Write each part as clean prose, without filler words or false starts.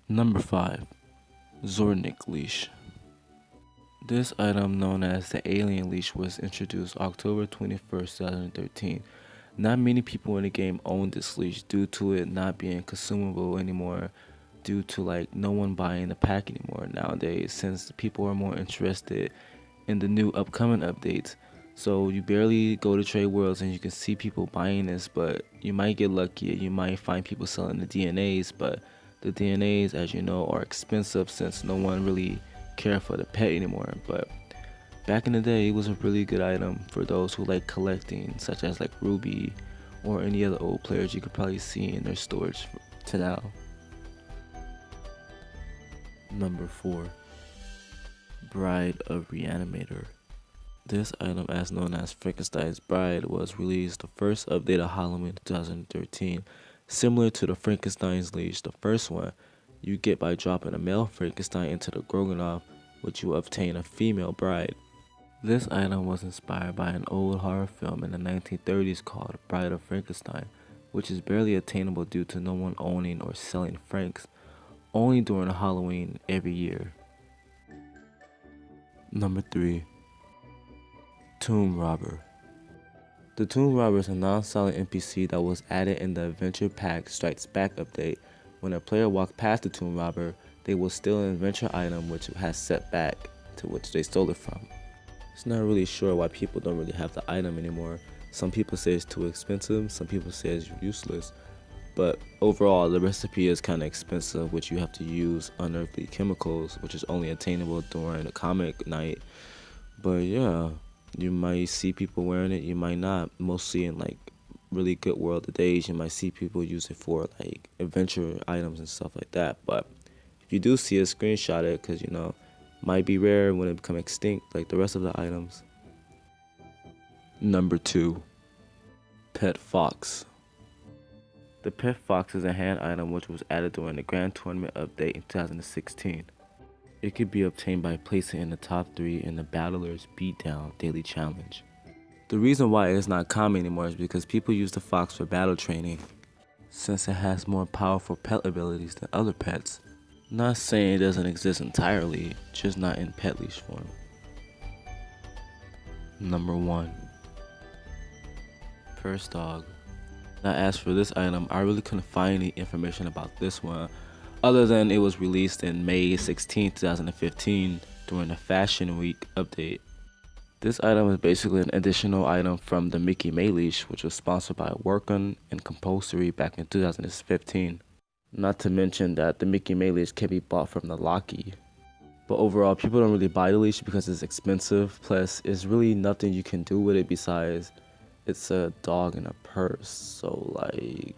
Number 5. Zornick Leash. This item, known as the Alien Leash, was introduced October 21st, 2013. Not many people in the game own this leash due to it not being consumable anymore, due to like no one buying the pack anymore nowadays, since people are more interested in the new upcoming updates. So you barely go to trade worlds and you can see people buying this, but you might get lucky. You might find people selling the DNAs, but the DNAs, as you know, are expensive since no one really care for the pet anymore. But back in the day, it was a really good item for those who like collecting, such as like Ruby or any other old players you could probably see in their storage to now. Number 4. Bride of Reanimator. This item, as known as Frankenstein's Bride, was released the first update of Halloween 2013. Similar to the Frankenstein's Leash, the first one you get by dropping a male Frankenstein into the Growtopia, which you obtain a female bride. This item was inspired by an old horror film in the 1930s called Bride of Frankenstein, which is barely attainable due to no one owning or selling Franks, only during Halloween every year. Number 3. Tomb Robber. The Tomb Robber is a non-silent NPC that was added in the Adventure Pack Strikes Back update. When a player walks past the Tomb Robber, they will steal an adventure item which has set back to which they stole it from. It's not really sure why people don't really have the item anymore. Some people say it's too expensive, some people say it's useless. But overall, the recipe is kind of expensive, which you have to use unearthly chemicals, which is only attainable during the comic night. But yeah, you might see people wearing it, you might not. Mostly in like really good world of days, you might see people use it for like adventure items and stuff like that. But if you do see it, screenshot it, because you know, might be rare when it become extinct like the rest of the items. Number 2. Pet Fox. The Pet Fox is a hand item which was added during the Grand Tournament update in 2016. It could be obtained by placing in the top 3 in the Battler's Beatdown Daily Challenge. The reason why it's not common anymore is because people use the fox for battle training, since it has more powerful pet abilities than other pets. Not saying it doesn't exist entirely, just not in pet leash form. Number 1. Purse Dog. Now as for this item, I really couldn't find any information about this one, other than it was released in May 16, 2015 during the Fashion Week update. This item is basically an additional item from the Mickey May leash, which was sponsored by Workon and Compulsory back in 2015. Not to mention that the Mickey May leash can be bought from the Locky. But overall, people don't really buy the leash because it's expensive, plus it's really nothing you can do with it besides it's a dog in a purse. So like,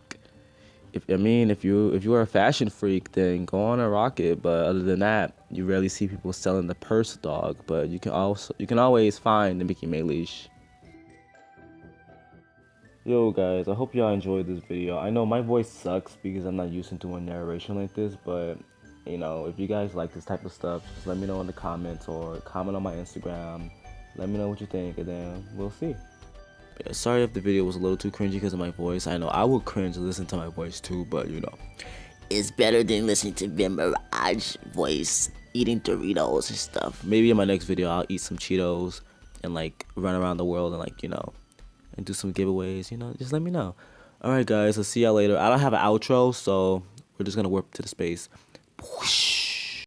if you are a fashion freak, then go on and rock it. But other than that, you rarely see people selling the purse dog. But you can always find the Mickey May leash. Yo guys, I hope y'all enjoyed this video. I know my voice sucks because I'm not used to doing narration like this, but you know, if you guys like this type of stuff, just let me know in the comments or comment on my Instagram. Let me know what you think, and then we'll see. Yeah, sorry if the video was a little too cringy because of my voice. I know I would cringe to listen to my voice too, but you know, It's better than listening to Vin Mirage voice eating Doritos and stuff. maybe in my next video I'll eat some Cheetos and like run around the world and like, you know, and do some giveaways, you know, just let me know. Alright guys, I'll see y'all later. I don't have an outro, so we're just gonna warp to the space. Whoosh.